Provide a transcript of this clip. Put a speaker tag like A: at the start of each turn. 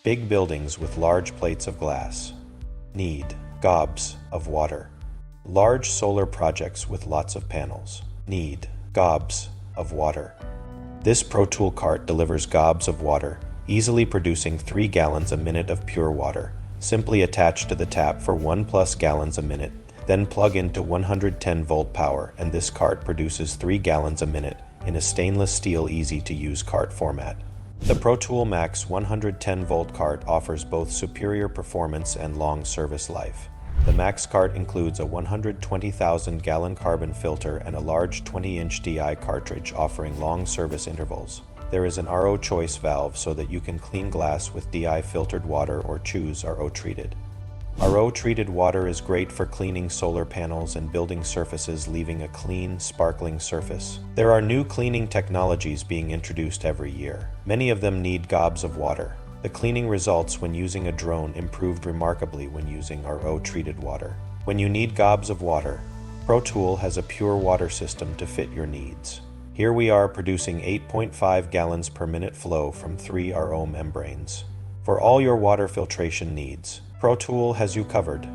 A: Big buildings with large plates of glass. Need gobs of water. Large solar projects with lots of panels. Need gobs of water. This ProTool Cart delivers gobs of water, easily producing 3 gallons a minute of pure water. Simply attach to the tap for 1+ gallons a minute, then plug into 110-volt power, and this cart produces 3 gallons a minute in a stainless steel easy-to-use cart format. The ProTool Max 110-volt cart offers both superior performance and long service life. The Max cart includes a 120,000-gallon carbon filter and a large 20-inch DI cartridge offering long service intervals. There is an RO choice valve so that you can clean glass with DI filtered water or choose RO treated. RO treated water is great for cleaning solar panels and building surfaces, leaving a clean, sparkling surface. There are new cleaning technologies being introduced every year. Many of them need gobs of water. The cleaning results when using a drone improved remarkably when using RO treated water. When you need gobs of water, ProTool has a pure water system to fit your needs. Here we are producing 8.5 gallons per minute flow from 3 RO membranes. For all your water filtration needs, ProTool has you covered.